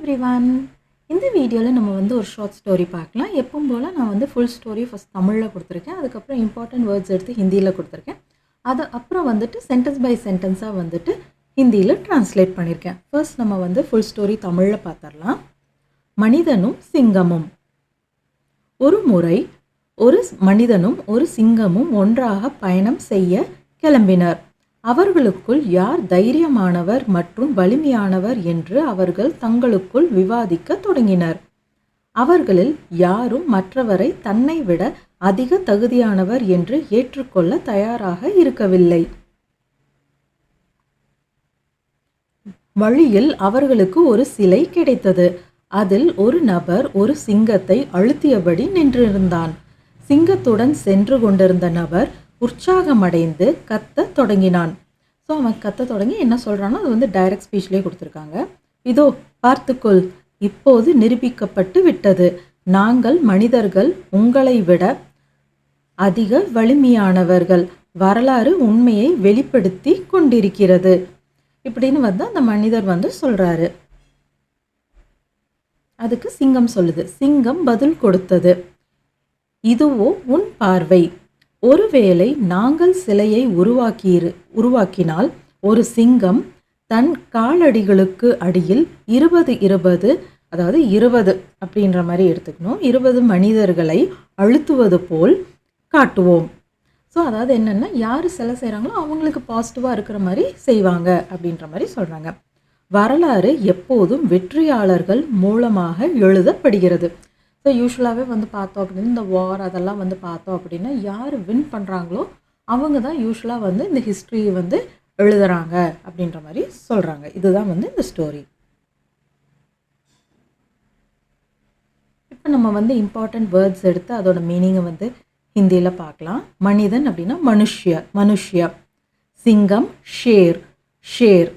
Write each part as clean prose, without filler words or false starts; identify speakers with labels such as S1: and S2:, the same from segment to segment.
S1: Everyone. இந்த வீடியோவில் நம்ம வந்து ஒரு ஷார்ட் ஸ்டோரி பார்க்கலாம். எப்பவும் போல் நான் வந்து ஃபுல் ஸ்டோரி ஃபஸ்ட் தமிழில் கொடுத்துருக்கேன். அதுக்கப்புறம் இம்பார்ட்டன்ட் வேர்ட்ஸ் எடுத்து ஹிந்தியில் கொடுத்துருக்கேன். அது அப்புறம் வந்துட்டு சென்டென்ஸ் பை சென்டென்ஸாக வந்துட்டு ஹிந்தியில் ட்ரான்ஸ்லேட் பண்ணியிருக்கேன். ஃபர்ஸ்ட் நம்ம வந்து ஃபுல் ஸ்டோரி தமிழில் பார்த்துடலாம். மனிதனும் சிங்கமும். ஒரு முறை ஒரு மனிதனும் ஒரு சிங்கமும் ஒன்றாக பயணம் செய்ய கிளம்பினர். அவர்களுக்குள் யார் தைரியமானவர் மற்றும் வலிமையானவர் என்று அவர்கள் தங்களுக்குள் விவாதிக்க தொடங்கினர். அவர்களில் யாரும் மற்றவரை தன்னை விட அதிக தகுதியானவர் என்று ஏற்றுக்கொள்ள தயாராக இருக்கவில்லை. வழியில் அவர்களுக்கு ஒரு சிலை கிடைத்தது. அதில் ஒரு நபர் ஒரு சிங்கத்தை அழுத்தியபடி நின்றிருந்தான். சிங்கத்துடன் சென்று கொண்டிருந்த நபர் உற்சாகமடைந்து கத்த தொடங்கினான். ஸோ அவன் கத்த தொடங்கி என்ன சொல்கிறானோ அது வந்து டைரக்ட் ஸ்பீச்லேயே கொடுத்துருக்காங்க. இதோ பார்த்துக்கொள், இப்போது நிரூபிக்கப்பட்டு விட்டது. நாங்கள் மனிதர்கள் உங்களை விட அதிக வலிமையானவர்கள். வரலாறு உண்மையை வெளிப்படுத்தி கொண்டிருக்கிறது. இப்படின்னு வந்து அந்த மனிதர் வந்து சொல்கிறாரு. அதுக்கு சிங்கம் சொல்லுது. சிங்கம் பதில் கொடுத்தது, இதுவோ உன் பார்வை. ஒருவேளை நாங்கள் சிலையை உருவாக்கினால் ஒரு சிங்கம் தன் காலடிகளுக்கு அடியில் 20 அதாவது 20 அப்படின்ற மாதிரி எடுத்துக்கணும், 20 மனிதர்களை அழுத்துவது போல் காட்டுவோம். ஸோ அதாவது என்னென்னா யார் சிலை செய்கிறாங்களோ அவங்களுக்கு பாசிட்டிவாக இருக்கிற மாதிரி செய்வாங்க அப்படின்ற மாதிரி சொல்கிறாங்க. வரலாறு எப்போதும் வெற்றியாளர்கள் மூலமாக எழுதப்படுகிறது. ஸோ யூஸ்வலாகவே வந்து பார்த்தோம் அப்படின்னா இந்த வார் அதெல்லாம் வந்து பார்த்தோம் அப்படின்னா யார் வின் பண்ணுறாங்களோ அவங்க தான் யூஸ்வலாக வந்து இந்த ஹிஸ்ட்ரியை வந்து எழுதுகிறாங்க அப்படின்ற மாதிரி சொல்கிறாங்க. இதுதான் வந்து இந்த ஸ்டோரி. இப்போ நம்ம வந்து இம்பார்ட்டண்ட் வேர்ட்ஸ் எடுத்து அதோட மீனிங்கை வந்து ஹிந்தியில் பார்க்கலாம். மனிதன் அப்படின்னா மனுஷ்ய. சிங்கம் ஷேர்.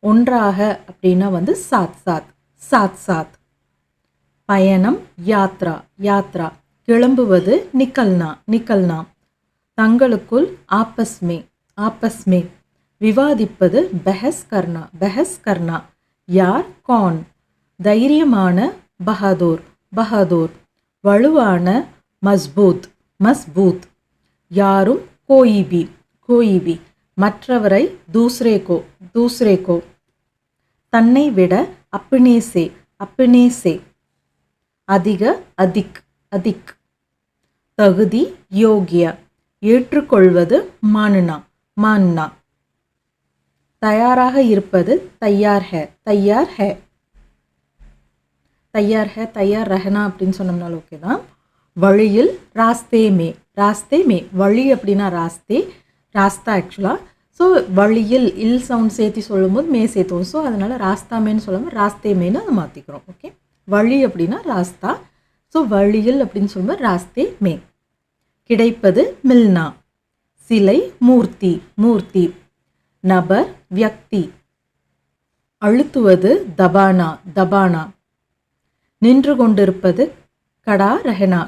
S1: ஒன்றாக அப்படின்னா வந்து சாத். பயணம் யாத்ரா. கிளம்புவது நிக்கல்னா. தங்களுக்குள் ஆப்பஸ்மே. விவாதிப்பது பஹஸ் கர்னா. யார் கौन. தைரியமான பஹாதூர். வலுவான மஸ்பூத். யாரும் கோயிபி. மற்றவரை தூஸ்ரேகோ. தன்னை விட அப்னே से. அதிக். தகுதி யோகிய. ஏற்றுக்கொள்வது மான்னா. தயாராக இருப்பது தயார் ஹே. தயார் ரஹனா அப்படின்னு சொன்னோம்னாலும் ஓகே தான். வழியில் ராஸ்தே மே. வழி அப்படின்னா ராஸ்தா ஆக்சுவலாக. ஸோ வழியில் இல் சவுண்ட் சேர்த்து சொல்லும்போது மே சேர்த்தோம். ஸோ அதனால் ராஸ்தாமேன்னு சொல்லாமல் ராஸ்தே மேன்னு அதை மாற்றிக்கிறோம். ஓகே, வழி அப்படின்னா ராஸ்தா. ஸோ வழியில் அப்படின்னு சொல்லும்போது ராஸ்தே மே. கிடைப்பது மில்னா. சிலை மூர்த்தி. நபர் வியக்தி. அழுத்துவது தபானா. நின்று கொண்டிருப்பது கடா ரஹனா.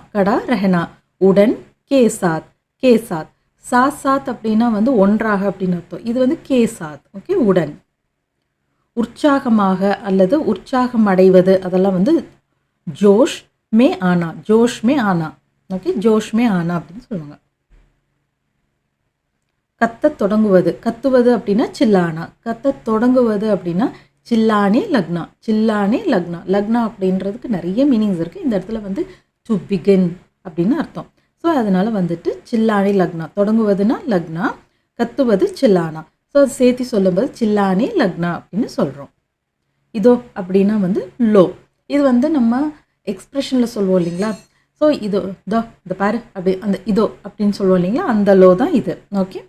S1: உடன் கேசாத். சாத் அப்படின்னா வந்து ஒன்றாக அப்படின்னு அர்த்தம். இது வந்து கேசாத். ஓகே, உடன். உற்சாகமாக அல்லது உற்சாகம் அடைவது அதெல்லாம் வந்து ஜோஷ் மே ஆனா. ஓகே, ஜோஷ் மே ஆனா அப்படின்னு சொல்லுவாங்க. கத்துவது அப்படின்னா சில்லானா. தொடங்குவது அப்படின்னா சில்லானே லக்னா. லக்னா அப்படின்றதுக்கு நிறைய மீனிங்ஸ் இருக்குது. இந்த இடத்துல வந்து டு பிகின் அப்படின்னு அர்த்தம். ஸோ அதனால் வந்துட்டு சில்லானே லக்னா. தொடங்குவதுன்னா லக்னா, கத்துவது சில்லானா. ஸோ அது சேர்த்து சொல்லும்போது சில்லானே லக்னா அப்படின்னு சொல்கிறோம். இதோ அப்படின்னா வந்து லோ. இது வந்து நம்ம எக்ஸ்ப்ரெஷனில் சொல்லுவோம் இல்லைங்களா. ஸோ இந்த பாரு அப்படி அந்த இதோ அப்படின்னு சொல்லுவோம் இல்லைங்களா, அந்த லோ தான் இது. ஓகே,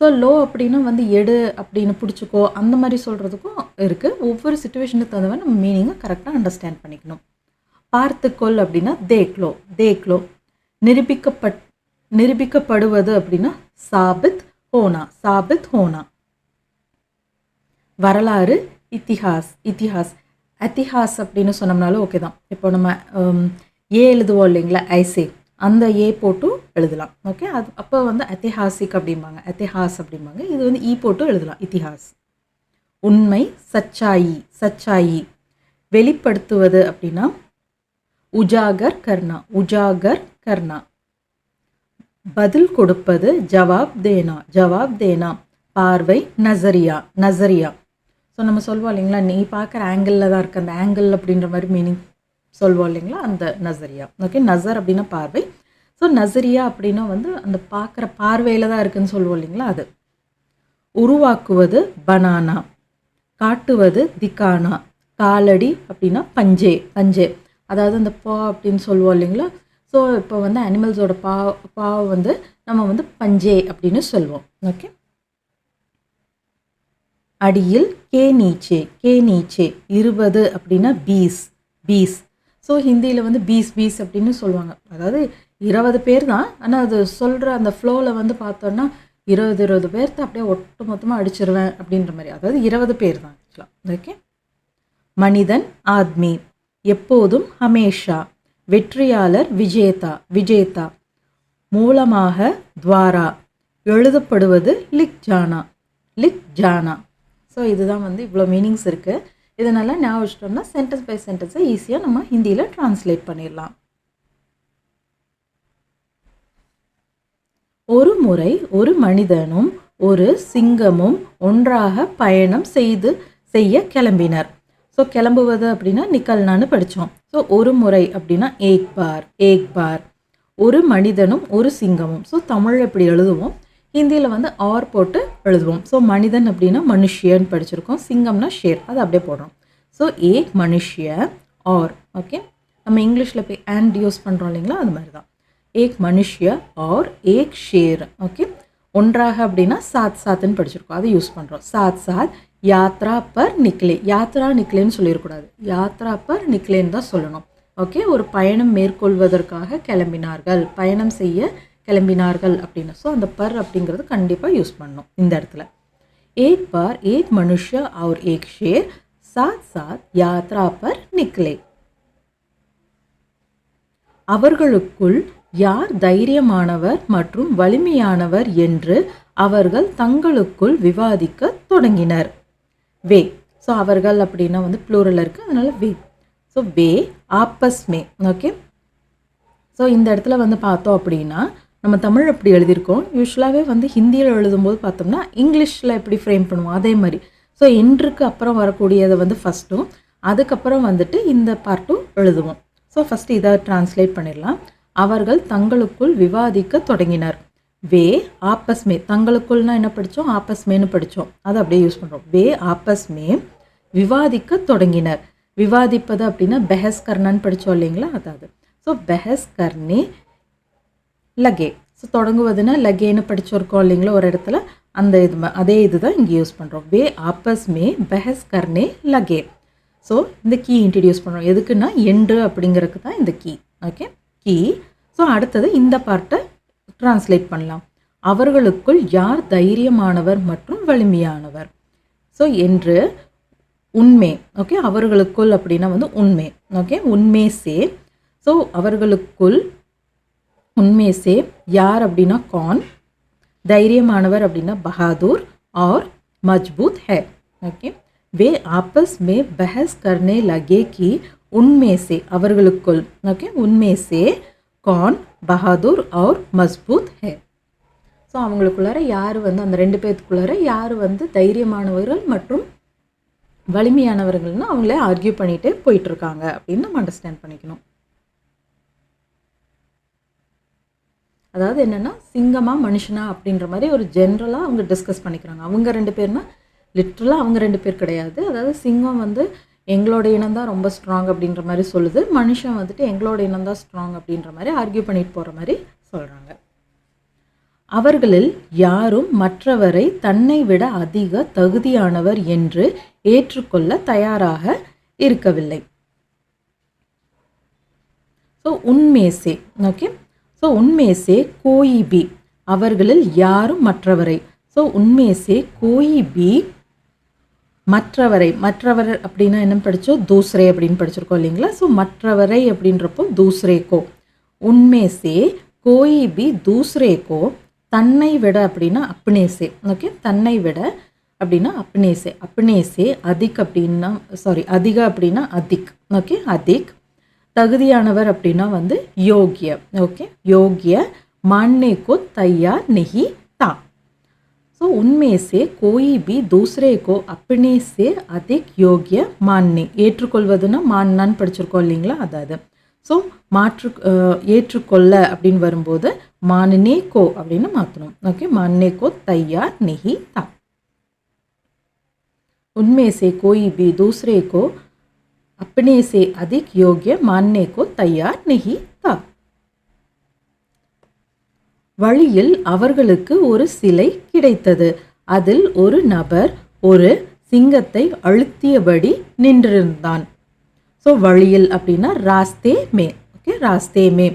S1: ஸோ லோ அப்படின்னா வந்து எடு அப்படின்னு பிடிச்சிக்கோ அந்த மாதிரி சொல்கிறதுக்கும் இருக்குது. ஒவ்வொரு சிச்சுவேஷனுக்கு தகுந்த மாதிரி நம்ம மீனிங்கை கரெக்டாக அண்டர்ஸ்டாண்ட் பண்ணிக்கணும். பார்த்துக்கொள் அப்படின்னா தேக்லோ. நிரூபிக்கப்படுவது அப்படின்னா சாபித் ஹோனா. வரலாறு இத்திஹாஸ் அப்படின்னு சொன்னோம்னாலும் ஓகே தான். இப்போ நம்ம எழுதுவோம் இல்லைங்களா, ஐசே அந்த போட்டு எழுதலாம். ஓகே, அது அப்போ வந்து ஐதிஹாசிக் அப்படிம்பாங்க. இது வந்து போட்டு எழுதலாம், இத்திஹாஸ். உண்மை சச்சாயி. வெளிப்படுத்துவது அப்படின்னா உஜாகர் கர்னா, உஜாகர் கர்னா. பதில் கொடுப்பது ஜவாப் தேனா, ஜவாப் தேனா. பார்வை நசரியா, நசரியா. ஸோ நம்ம சொல்வோம் இல்லைங்களா, நீ பார்க்குற ஆங்கிளில் தான் இருக்குது, அந்த ஆங்கிள் அப்படின்ற மாதிரி மீனிங் சொல்வோம் இல்லைங்களா, அந்த நசரியா. ஓகே, நசர் அப்படின்னா பார்வை. ஸோ நசரியா அப்படின்னா வந்து அந்த பார்க்குற பார்வையில் தான் இருக்குதுன்னு சொல்லுவோம் இல்லைங்களா, அது. உருவாக்குவது பனானா, காட்டுவது திக்கானா. காலடி அப்படின்னா பஞ்சே, பஞ்சே. அதாவது அந்த பா அப்படின்னு சொல்லுவோம் இல்லைங்களா. ஸோ இப்போ வந்து அனிமல்ஸோட பாவை வந்து நம்ம வந்து பஞ்சே அப்படின்னு சொல்லுவோம். ஓகே. அடியில் கே நீச்சே, கே நீச்சே. 20 அப்படின்னா பீஸ், பீஸ். ஸோ ஹிந்தியில் வந்து பீஸ் பீஸ் அப்படின்னு சொல்லுவாங்க. அதாவது 20 பேர் தான், ஆனால் அது சொல்கிற அந்த ஃப்ளோவில் வந்து பார்த்தோன்னா 20 பேர்த்த அப்படியே ஒட்டு மொத்தமாக அடிச்சிருவேன் அப்படின்ற மாதிரி. அதாவது 20 பேர் தான் ஆக்சுவலாக. ஓகே. மனிதன் ஆத்மி, எப்போதும் ஹமேஷா. வெற்றியாளர் விஜேதா, விஜேதா. மூலமாக துவாரா, எழுதப்படுவது லிக் ஜானா, லிக் ஜானா. ஸோ இதுதான் வந்து இவ்வளோ மீனிங்ஸ் இருக்குது. இதனால் ஞாபகம் வச்சிட்டோம்னா சென்டென்ஸ் பை சென்டென்ஸை ஈஸியாக நம்ம ஹிந்தியில் ட்ரான்ஸ்லேட் பண்ணிடலாம். ஒரு முறை ஒரு மனிதனும் ஒரு சிங்கமும் ஒன்றாக பயணம் செய்ய கிளம்பினர். ஸோ கிளம்புவது அப்படின்னா நிக்கல்னான்னு படித்தோம். ஸோ ஒரு முறை அப்படின்னா ஏக் பார், ஏக் பார். ஒரு மனிதனும் ஒரு சிங்கமும். ஸோ தமிழ் எப்படி எழுதுவோம், ஹிந்தியில் வந்து ஆர் போட்டு எழுதுவோம். ஸோ மனிதன் அப்படின்னா மனுஷியன்னு படிச்சிருக்கோம், சிங்கம்னா ஷேர், அது அப்படியே போடுறோம். ஸோ ஏக் மனுஷிய ஆர். ஓகே, நம்ம இங்கிலீஷில் போய் அண்ட் யூஸ் பண்ணுறோம் இல்லைங்களா, அது மாதிரி தான். ஏக் மனுஷிய ஆர் ஏக் ஷேர். ஓகே, ஒன்றாக அப்படின்னா சாத் சாத்துன்னு படிச்சிருக்கோம், அதை யூஸ் பண்ணுறோம். சாத் சாத் யாத்ரா பர் நிக்லே, யாத்ரா நிக்லேன்னு சொல்லிடக்கூடாது, யாத்ரா பர் நிக்லேன்னு தான் சொல்லணும். ஓகே, ஒரு பயணம் மேற்கொள்வதற்காக கிளம்பினார்கள், பயணம் செய்ய கிளம்பினார்கள் அப்படின்னு. ஸோ அந்த பர் அப்படிங்கிறது கண்டிப்பாக யூஸ் பண்ணணும் இந்த இடத்துல. ஏக் பார் ஏக் மனுஷ और एक शेर साथ साथ यात्रा पर निकले. அவர்களுக்குள் யார் தைரியமானவர் மற்றும் வலிமையானவர் என்று அவர்கள் தங்களுக்குள் விவாதிக்க தொடங்கினர். வே. ஸோ அவர்கள் அப்படின்னா வந்து ப்ளூரல் இருக்குது, அதனால வே. ஸோ வே ஆப்பஸ் மே. ஓகே, ஸோ இந்த இடத்துல வந்து பார்த்தோம் அப்படின்னா நம்ம தமிழ் எப்படி எழுதியிருக்கோம், யூஸ்வலாகவே வந்து ஹிந்தியில் எழுதும்போது பார்த்தோம்னா இங்கிலீஷில் எப்படி ஃப்ரேம் பண்ணுவோம் அதே மாதிரி. ஸோ என்றுக்கு அப்புறம் வரக்கூடியதை வந்து ஃபஸ்ட்டும், அதுக்கப்புறம் வந்துட்டு இந்த பார்ட்டும் எழுதுவோம். ஸோ ஃபஸ்ட்டு இதை ட்ரான்ஸ்லேட் பண்ணிடலாம். அவர்கள் தங்களுக்குள் விவாதிக்க தொடங்கினர். வே ஆப்பஸ் மே, தங்களுக்குள்னா என்ன படித்தோம், ஆப்பஸ் மேன்னு படித்தோம், அதை அப்படியே யூஸ் பண்ணுறோம். வே ஆப்பஸ் மே விவாதிக்க தொடங்கினர். விவாதிப்பது அப்படின்னா பெஹஸ் கர்னான்னு படித்தோம் இல்லைங்களா, அதாவது. ஸோ பெஹஸ் கர்னே லகே. ஸோ தொடங்குவதுன்னா லகேன்னு படிச்சிருக்கோம் இல்லைங்களா ஒரு இடத்துல, அந்த அதே இது தான் இங்கே யூஸ் பண்ணுறோம். வே ஆப்பஸ் மே பெஹஸ் கர்னே லகே. ஸோ இந்த கீ இன்ட்ரடியூஸ் பண்ணுறோம், எதுக்குன்னா என்று அப்படிங்கிறதுக்கு தான் இந்த கீ. Okay, key. ஸோ அடுத்தது இந்த பார்ட்டை ட்ரான்ஸ்லேட் பண்ணலாம். அவர்களுக்குள் யார் தைரியமானவர் மற்றும் வலிமையானவர். ஸோ என்று உண்மை. ஓகே, அவர்களுக்குள் அப்படின்னா வந்து உண்மை. ஓகே, உண்மை சே. ஸோ அவர்களுக்குள் உண்மை சே யார் அப்படின்னா கான், தைரியமானவர் அப்படின்னா பஹாதூர், ஆர் மஜ்பூத் ஹே. ஓகே, வே ஆப்பஸ் மே பஹஸ் கர்னே லகே கி உண்மை சே, அவர்களுக்குள். ஓகே, உண்மை சே கான் பஹாதூர் ஆர் மஜ்பூத் ஹே. ஸோ அவங்களுக்குள்ளார யார் வந்து அந்த ரெண்டு பேர்த்துக்குள்ளார யார் வந்து தைரியமானவர்கள் மற்றும் வலிமையானவர்கள்னு அவங்களே ஆர்கியூ பண்ணிகிட்டே போயிட்டுருக்காங்க அப்படின்னு நம்ம அண்டர்ஸ்டாண்ட் பண்ணிக்கணும். அதாவது என்னென்னா சிங்கமா மனுஷனா அப்படின்ற மாதிரி ஒரு ஜென்ரலாக அவங்க டிஸ்கஸ் பண்ணிக்கிறாங்க. அவங்க ரெண்டு பேர்னா லிட்ரலாக அவங்க ரெண்டு பேர் கிடையாது. அதாவது சிங்கம் வந்து எங்களோட இனம் தான் ரொம்ப ஸ்ட்ராங் அப்படின்ற மாதிரி சொல்லுது, மனுஷன் வந்துட்டு எங்களோட இனம் தான் ஸ்ட்ராங் அப்படின்ற மாதிரி ஆர்கியூ பண்ணிட்டு போகிற மாதிரி சொல்கிறாங்க. அவர்களில் யாரும் மற்றவரை தன்னை விட அதிக தகுதியானவர் என்று ஏற்றுக்கொள்ள தயாராக இருக்கவில்லை. ஸோ உண்மேசே. ஓகே, ஸோ உண்மேசே கோயிபி, அவர்களில் யாரும் மற்றவரை. ஸோ உண்மேசே கோயிபி மற்றவரை. மற்றவர் அப்படின்னா என்ன படித்தோம், தூசரே அப்படின்னு படிச்சிருக்கோம் இல்லைங்களா. ஸோ மற்றவரை அப்படின்றப்போ தூசரேக்கோ. உண்மேசே கோயிபி தூசரேக்கோ, தன்னை விட அப்படின்னா அப்னேசே. ஓகே, தன்னை விட அப்படின்னா अपने से अधिक அப்படின்னா அதிக அப்படின்னா அதிக். ஓகே, அதிக். தகுதியானவர் அப்படின்னா வந்து யோகிய. ஓகே, யோகிய. मानने को तैयार नहीं था. सो उनमें से कोई भी दूसरे को अपने से अधिक योग्य मानने, ஏற்றுக்கொள்வதுன்னா மான்னான்னு படிச்சிருக்கோம் இல்லைங்களா, அதாவது ஸோ ஏற்றுக்கொள்ள அப்படின்னு வரும்போது மானனே கோ அப்படின்னு மாற்றணும். ஓகே, மானனே கோ तैयार नहीं था. उनमें से कोई भी दूसरे को अपने से अधिक योग्य मानने को तैयार नहीं था. வழியில் அவர்களுக்கு ஒரு சிலை கிடைத்தது. அதில் ஒரு நபர் ஒரு சிங்கத்தை அழுத்தியபடி நின்றிருந்தான். ஸோ வழியில் அப்படின்னா ராஸ்தே மே. ஓகே, ராஸ்தே மே.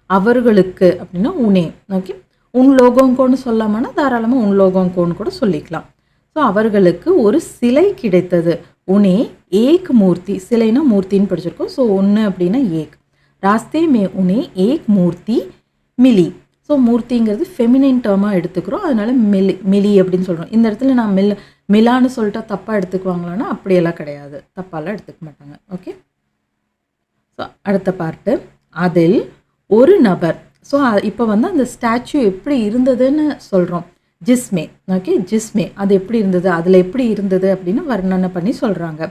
S1: அவர்களுக்கு அப்படின்னா உனே. ஓகே, உன் லோகோங்கோன்னு சொல்லாமன்னா தாராளமாக உன் லோகோங்கோன்னு கூட சொல்லிக்கலாம். ஸோ அவர்களுக்கு ஒரு சிலை கிடைத்தது. உனே ஏக் மூர்த்தி. சிலைனா மூர்த்தின்னு படிச்சிருக்கோம். ஸோ ஒன்று அப்படின்னா ஏக். ராஸ்தே மே உனே ஏக் மூர்த்தி மிலி. ஸோ மூர்த்திங்கிறது ஃபெமினைன் டேர்மாக எடுத்துக்கிறோம், அதனால மிலி அப்படின்னு சொல்கிறோம். இந்த இடத்துல நான் மிலான்னு சொல்லிட்டா தப்பாக எடுத்துக்குவாங்களான்னா அப்படியெல்லாம் கிடையாது, தப்பாலாம் எடுத்துக்க மாட்டாங்க. ஓகே, ஸோ அடுத்த பார்ட்டு அதில் ஒரு நபர். ஸோ இப்போ வந்து அந்த ஸ்டாச்சு எப்படி இருந்ததுன்னு சொல்கிறோம். ஜிஸ்மே. ஓகே, ஜிஸ்மே அது எப்படி இருந்தது, அதில் எப்படி இருந்தது அப்படின்னு வர்ணனை பண்ணி சொல்கிறாங்க.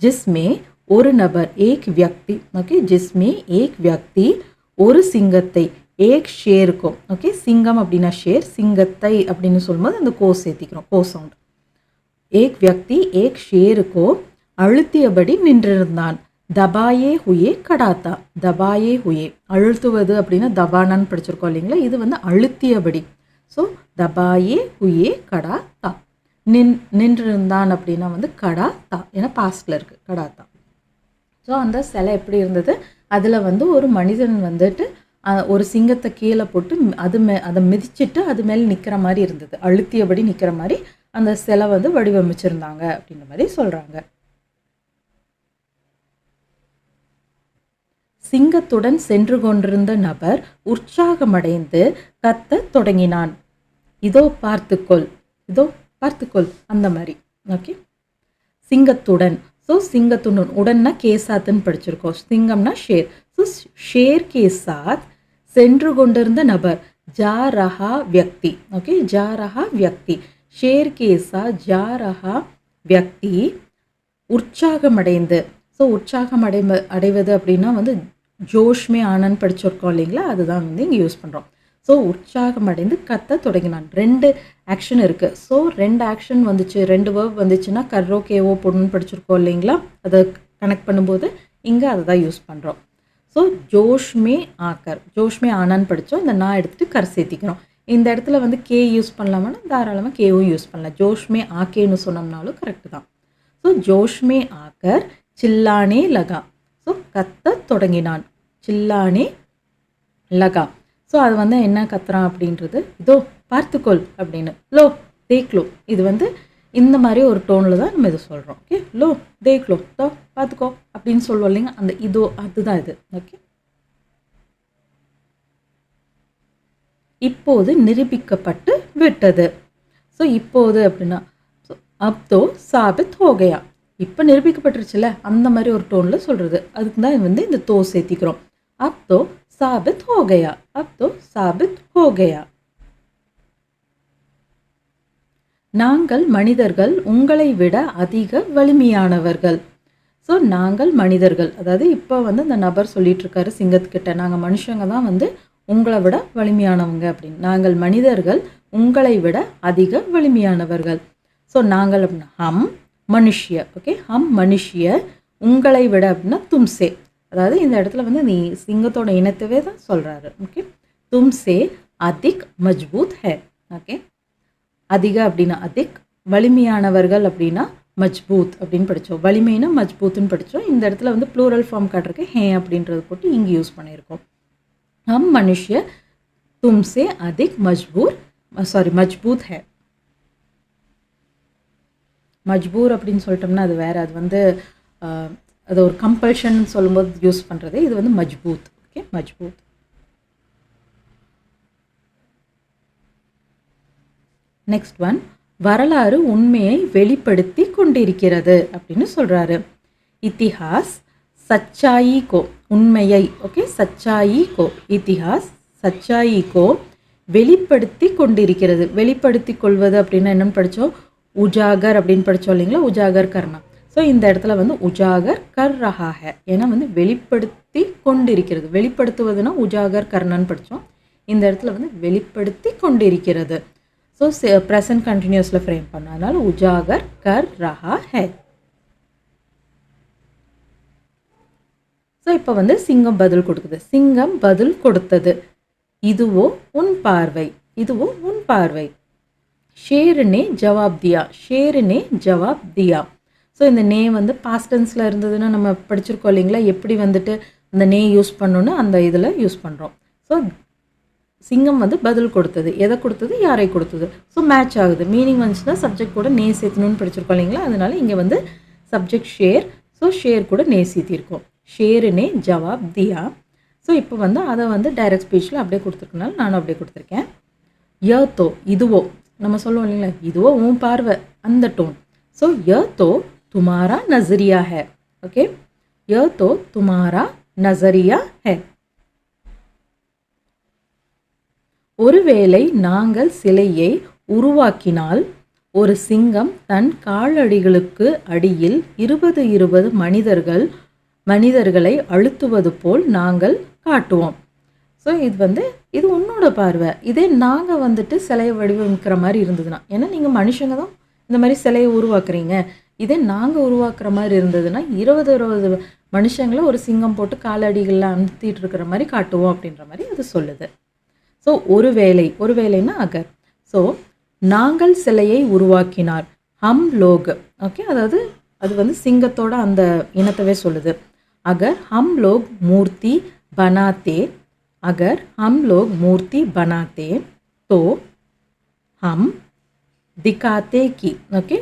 S1: ஜிஸ்மே ஒரு நபர் ஏக் வியக்தி. ஓகே, ஜிஸ்மே ஏக் வியக்தி ஒரு சிங்கத்தை ஏக் ஷேருக்கோ. ஓகே, சிங்கம் அப்படின்னா ஷேர், சிங்கத்தை அப்படின்னு சொல்லும்போது அந்த கோ சேர்த்திக்கிறோம், கோ சவுண்ட். ஏக் வியக்தி ஏக் ஷேருக்கோ அழுத்தியபடி நின்றிருந்தான். தபாயே ஹுயே கடாத்தா. தபாயே ஹுயே அழுத்துவது அப்படின்னா தபானான்னு படிச்சிருக்கோம் இல்லைங்களா, இது வந்து அழுத்தியபடி. ஸோ தபாயே ஹுயே கடாத்தா. நின்றிருந்தான் அப்படின்னா வந்து கடாத்தா, ஏன்னா பாஸ்டில் இருக்குது கடாத்தா. ஸோ அந்த சிலை எப்படி இருந்தது, அதில் வந்து ஒரு மனிதன் வந்துட்டு ஒரு சிங்கத்தை கீழே போட்டு அதை மிதிச்சுட்டு அது மேலே நிற்கிற மாதிரி இருந்தது, அழுத்தியபடி நிற்கிற மாதிரி அந்த சிலை வந்து வடிவமைச்சிருந்தாங்க அப்படின்ற மாதிரி சொல்கிறாங்க. சிங்கத்துடன் சென்று கொண்டிருந்த நபர் உற்சாகமடைந்து கத்த தொடங்கினான். இதோ பார்த்துக்கொள், இதோ பார்த்துக்கொள் அந்த மாதிரி. ஓகே, சிங்கத்துடன். ஸோ சிங்கத்துடன், உடன்னா கேசாத்துன்னு படிச்சிருக்கோம், சிங்கம்னா ஷேர். ஸோ ஷேர் கே சாத் சென்று கொண்டிருந்த நபர் ஜா ரஹா வியக்தி. ஓகே, ஜா ரஹா வியக்தி. ஷேர் கே சாத் ஜா ரஹா வியக்தி உற்சாகமடைந்து. ஸோ அடைவது அப்படின்னா வந்து ஜோஷ்மே ஆனன்னு படிச்சிருக்கோம் இல்லைங்களா, அதுதான் வந்து இங்கே யூஸ் பண்ணுறோம். ஸோ உற்சாகமடைந்து கத்த தொடங்கினான். 2 ஆக்ஷன் இருக்குது. ஸோ 2 ஆக்ஷன் வந்துச்சு, 2 வேர்ப் வந்துச்சுன்னா கர்ரோ கேவோ பொண்ணுன்னு படிச்சிருக்கோம் இல்லைங்களா, அதை கனெக்ட் பண்ணும்போது இங்கே அதை தான் யூஸ் பண்ணுறோம். ஸோ ஜோஷ்மே ஆக்கர், ஜோஷ்மே ஆனான்னு படித்தோம், இந்த நான் எடுத்துகிட்டு கர் சேர்த்திக்கிறோம். இந்த இடத்துல வந்து கே யூஸ் பண்ணலாமான்னா தாராளமாக கேவும் யூஸ் பண்ணலாம். ஜோஷ்மே ஆக்கேன்னு சொன்னோம்னாலும் கரெக்டு தான். ஸோ ஜோஷ்மே ஆக்கர் சில்லானே லகா. ஸோ கத்த தொடங்கினான். சில்லானே லகா. ஸோ அது வந்து என்ன கத்துறான் அப்படின்றது, இதோ பார்த்துக்கொள் அப்படின்னு, லோ தேக்லோ. இது வந்து இந்த மாதிரி ஒரு டோனில் தான் நம்ம இதை சொல்கிறோம். ஓகே, லோ தேக்லோ, தோ பார்த்துக்கோ அப்படின்னு சொல்லுவோம் இல்லைங்க, அந்த இதோ அதுதான் இது. ஓகே, இப்போது நிரூபிக்கப்பட்டு விட்டது. ஸோ இப்போது அப்படின்னா அப்தோ சாபித் ஹோகையா. இப்போ நிரூபிக்கப்பட்டுருச்சுல அந்த மாதிரி ஒரு டோனில் சொல்கிறது, அதுக்கு தான் வந்து இந்த தோ சேர்த்திக்கிறோம். அப்தோ சாபித் ஹோகையா, அப்தோ சாபித் ஹோகையா. நாங்கள் மனிதர்கள் உங்களை விட அதிக வலிமையானவர்கள். ஸோ நாங்கள் மனிதர்கள், அதாவது இப்போ வந்து இந்த நபர் சொல்லிட்டு இருக்காரு சிங்கத்துக்கிட்ட, நாங்கள் மனுஷங்க தான் வந்து உங்களை விட வலிமையானவங்க அப்படின்னு. நாங்கள் மனிதர்கள் உங்களை விட அதிக வலிமையானவர்கள். ஸோ நாங்கள் அப்படின்னா ஹம் மனுஷிய. ஓகே, ஹம் மனுஷிய. உங்களை விட அப்படின்னா தும்சே, அதாவது இந்த இடத்துல வந்து நீ சிங்கத்தோட இனத்தவே தான் சொல்கிறாரு. ஓகே, தும்சே அதிக் மஜ்பூத் ஹே. ஓகே, அதிக அப்படின்னா அதிக், வலிமையானவர்கள் அப்படின்னா மஜ்பூத் அப்படின்னு படித்தோம். வலிமைனா மஜ்பூத்துன்னு படித்தோம். இந்த இடத்துல வந்து ப்ளூரல் ஃபார்ம் காட்டுறதுக்கு ஹே அப்படின்றது போட்டு இங்கே யூஸ் பண்ணியிருக்கோம். ஹம் மனுஷ்ய தும்சே அதிக் மஜ்பூத் ஹே. மஜ்பூர் அப்படின்னு சொல்லிட்டோம்னா அது வேறு, அது வந்து அது ஒரு கம்பல்ஷன் சொல்லும்போது யூஸ் பண்ணுறது. இது வந்து மஜ்பூத். ஓகே, மஜ்பூத். நெக்ஸ்ட் ஒன், வரலாறு உண்மையை வெளிப்படுத்தி கொண்டிருக்கிறது அப்படின்னு சொல்றாரு. இத்திஹாஸ் சச்சாயி கோ, உண்மையை, ஓகே, சச்சாயி கோ, இத்திஹாஸ் சச்சாயி கோ வெளிப்படுத்தி கொண்டிருக்கிறது. வெளிப்படுத்தி கொள்வது அப்படின்னா என்னன்னு படித்தோம், உஜாகர் அப்படின்னு படித்தோம் இல்லைங்களா, உஜாகர் கர்னா. ஸோ இந்த இடத்துல வந்து உஜாகர் கர் ரஹா ஹை, ஏன்னா வந்து வெளிப்படுத்தி கொண்டிருக்கிறது. வெளிப்படுத்துவதுன்னா உஜாகர் கர்ணன்னு படித்தோம். இந்த இடத்துல வந்து வெளிப்படுத்தி கொண்டிருக்கிறது. ஸோ ப்ரெசன்ட் கண்டினியூஸில் ஃப்ரேம் பண்ணோம். அதனால உஜாகர் கர் ரஹா ஹை. ஸோ இப்போ வந்து சிங்கம் பதில் கொடுக்குது. சிங்கம் பதில் கொடுத்தது. இதுவோ உன் பார்வை, இதுவோ உன் பார்வை. ஷேர் நே ஜவாப் தியா, ஷேர் நே ஜவாப் தியா. ஸோ இந்த நே வந்து பாஸ்ட் டென்ஸில் இருந்ததுன்னா நம்ம படிச்சிருக்கோம் இல்லைங்களா, எப்படி வந்துட்டு அந்த நே யூஸ் பண்ணணுன்னு அந்த இதில் யூஸ் பண்ணுறோம். ஸோ சிங்கம் வந்து பதில் கொடுத்தது. எதை கொடுத்தது, யாரை கொடுத்தது. ஸோ மேட்ச் ஆகுது. மீனிங் வந்துச்சுன்னா சப்ஜெக்ட் கூட நே சேர்த்தணும்னு படிச்சிருக்கோம் இல்லைங்களா, அதனால இங்கே வந்து சப்ஜெக்ட் ஷேர், ஸோ ஷேர் கூட நே சேர்த்திருக்கோம். ஷேர் நே ஜவாப் தியா. ஸோ இப்போ வந்து அதை வந்து டைரக்ட் ஸ்பீச்சில் அப்படியே கொடுத்துருக்கனால நானும் அப்படியே கொடுத்துருக்கேன். ய தோ, இதுவோ, நம்ம சொல்லுவோம் இல்லைங்களா, இதுவோ உன் பார்வை, அந்த டோன். ஸோ ய தோ துமாரா நசரியா ஹை, ஓகே, ய தோ துமாரா நசரியா ஹை. ஒருவேளை நாங்கள் சிலையை உருவாக்கினால் ஒரு சிங்கம் தன் காலடிகளுக்கு அடியில் 20 மனிதர்களை அழுத்துவது போல் நாங்கள் காட்டுவோம். ஸோ இது உன்னோட பார்வை. இதே நாங்கள் வந்துட்டு சிலையை வடிவமைக்கிற மாதிரி இருந்ததுன்னா, ஏன்னா நீங்கள் மனுஷங்க தான் இந்த மாதிரி சிலையை உருவாக்குறீங்க, இதே நாங்கள் உருவாக்குற மாதிரி இருந்ததுன்னா 20 மனுஷங்களை ஒரு சிங்கம் போட்டு காலடிகளில் அமுத்திட்டு இருக்கிற மாதிரி காட்டுவோம் அப்படின்ற மாதிரி அது சொல்லுது. ஸோ ஒருவேளைன்னா அகர். ஸோ நாங்கள் சிலையை உருவாக்கினார், ஹம் லோக், ஓகே, அதாவது அது வந்து சிங்கத்தோட அந்த இனத்தவே சொல்லுது. அகர் ஹம் லோக் மூர்த்தி பனாத்தே, अगर हम लोग मूर्ति बनाते तो हम दिखाते की, ओके,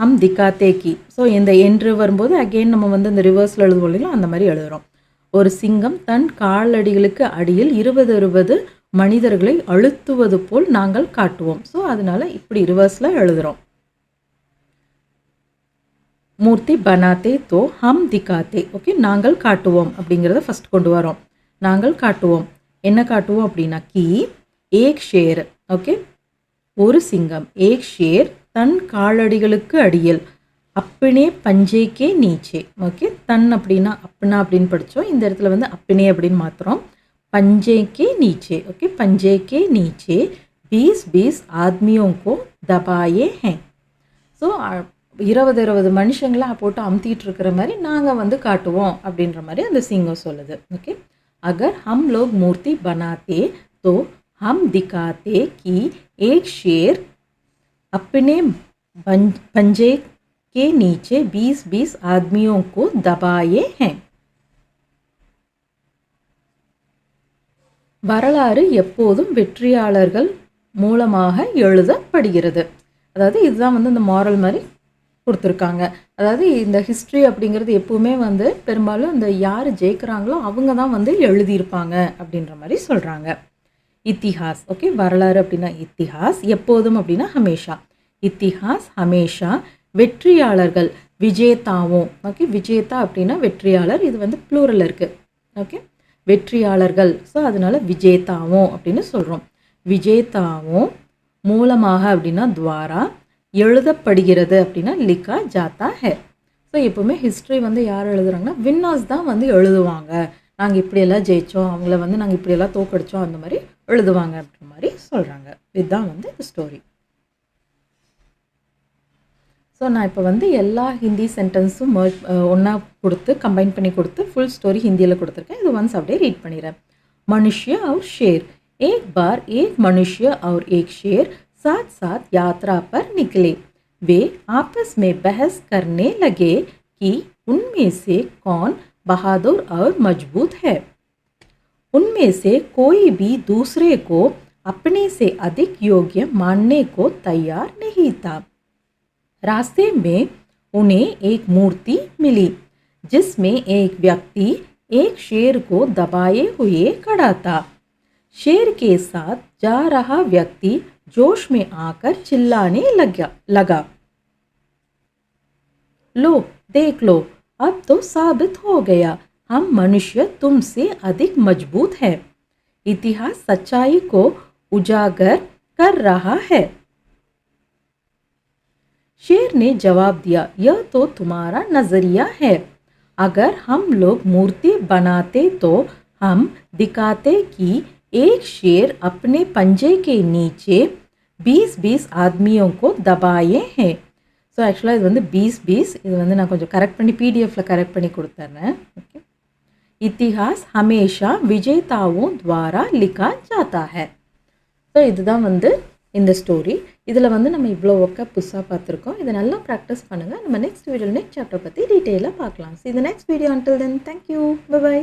S1: हम दिखाते की. ஸோ இந்த என்று வரும்போது அகெயின் நம்ம வந்து இந்த ரிவர்ஸில் எழுதுவோம் இல்லைங்களா, அந்த மாதிரி எழுதுகிறோம். ஒரு சிங்கம் தன் காலடிகளுக்கு அடியில் 20 மனிதர்களை அழுத்துவது போல் நாங்கள் காட்டுவோம். ஸோ அதனால இப்படி ரிவர்ஸில் எழுதுகிறோம். மூர்த்தி பனாத்தே தோ ஹம் திகாத்தே, ஓகே, நாங்கள் காட்டுவோம் அப்படிங்கிறத ஃபஸ்ட் கொண்டு வரோம். நாங்கள் காட்டுவோம், என்ன காட்டுவோம் அப்படின்னா கி ஏக் ஷேர், ஓகே, ஒரு சிங்கம், ஏக் ஷேர் தன் காலடிகளுக்கு அடியில், அப்பனே பஞ்சேக்கே நீச்சே, ஓகே, தன் அப்படின்னா அப்பனா அப்படின்னு படித்தோம். இந்த இடத்துல வந்து அப்பனே அப்படின்னு மாற்றுறோம். பஞ்சேக்கே நீச்சே, ஓகே, பஞ்சேக்கே நீச்சே 20 ஆத்மியோं को दबाए हैं. ஸோ 20 மனுஷங்களை போட்டு அமுத்திட்டு இருக்கிற மாதிரி நாங்கள் வந்து காட்டுவோம் அப்படின்ற மாதிரி அந்த சிங்கம் சொல்லுது. ஓகே, अगर हम लोग मूर्ति बनाते तो हम दिखाते कि एक शेर अपने पंजे के नीचे 20 आदमियों को दबाए हैं. வரலாறு எப்போதும் வெற்றியாளர்கள் மூலமாக எழுதப்படுகிறது. அதாவது இதுதான் வந்து இந்த மாரல் மாதிரி கொடுத்துருக்காங்க. அதாவது இந்த ஹிஸ்ட்ரி அப்படிங்கிறது எப்பவுமே வந்து பெரும்பாலும் இந்த யார் ஜெயிக்கிறாங்களோ அவங்க தான் வந்து எழுதியிருப்பாங்க அப்படின்ற மாதிரி சொல்கிறாங்க. இத்திஹாஸ், ஓகே, வரலாறு அப்படின்னா இத்திஹாஸ், எப்போதும் அப்படின்னா ஹமேஷா. இத்திஹாஸ் ஹமேஷா வெற்றியாளர்கள், விஜேதாவும், ஓகே, விஜேதா அப்படின்னா வெற்றியாளர், இது வந்து ப்ளூரல் இருக்குது, ஓகே, வெற்றியாளர்கள். ஸோ அதனால விஜேதாவும் அப்படின்னு சொல்கிறோம். விஜேதாவும் மூலமாக அப்படின்னா துவாரா, எழுதப்படுகிறது அப்படின்னா லிக்கா ஜாத்தா ஹே. ஸோ எப்போவுமே ஹிஸ்ட்ரி வந்து யார் எழுதுறாங்கன்னா வின்னர்ஸ் தான் வந்து எழுதுவாங்க. நாங்கள் இப்படியெல்லாம் ஜெயித்தோம், அவங்கள வந்து நாங்கள் இப்படியெல்லாம் தோக்கடித்தோம், அந்த மாதிரி எழுதுவாங்க அப்படின்ற மாதிரி சொல்கிறாங்க. இதுதான் வந்து இந்த ஸ்டோரி. ஸோ நான் இப்போ வந்து எல்லா ஹிந்தி சென்டென்ஸும் ஒன்றா கொடுத்து கம்பைன் பண்ணி கொடுத்து ஃபுல் ஸ்டோரி ஹிந்தியில் கொடுத்துருக்கேன். இது ஒன்ஸ் அப்படியே ரீட் பண்ணிடுறேன். मनुष्य और शेर. एक बार एक मनुष्य और एक शेर साथ साथ यात्रा पर निकले. वे आपस में बहस करने लगे कि उनमें से कौन बहादुर और मजबूत है. उनमें से कोई भी दूसरे को अपने से अधिक योग्य मानने को तैयार नहीं था. रास्ते में उन्हें एक मूर्ति मिली जिसमें एक व्यक्ति एक शेर को दबाए हुए खड़ा था. शेर के साथ जा रहा व्यक्ति जोश में आकर चिल्लाने लगा। लो देख लो, अब तो साबित हो गया हम मनुष्य तुमसे अधिक मजबूत है। इतिहास सच्चाई को उजागर कर रहा है। शेर ने जवाब दिया, यह तो तुम्हारा नजरिया है। अगर हम लोग मूर्ति बनाते तो हम दिखाते कि एक शेर अपने पंजे के नीचे 20-20 आदमियों को दबाए हैं. ஸோ ஆக்சுவலாக இது வந்து 20-20 இது வந்து நான் கொஞ்சம் கரெக்ட் பண்ணி பிடிஎஃப்பில் கரெக்ட் பண்ணி கொடுத்துட்றேன். ஓகே. இத்திஹாஸ் ஹமேஷா விஜேதாவும் துவாரா லிखा जाता है. ஸோ இதுதான் வந்து இந்த ஸ்டோரி. இதில் வந்து நம்ம இவ்வளோ ஒர்க்கை புதுசாக பார்த்துருக்கோம். இதை நல்லா ப்ராக்டிஸ் பண்ணுங்கள். நம்ம நெக்ஸ்ட் வீடியோவில் நெக்ஸ்ட் சாப்டர் பற்றி டீட்டெயிலாக பார்க்கலாம். ஸோ இந்த next video. Until then thank you, by.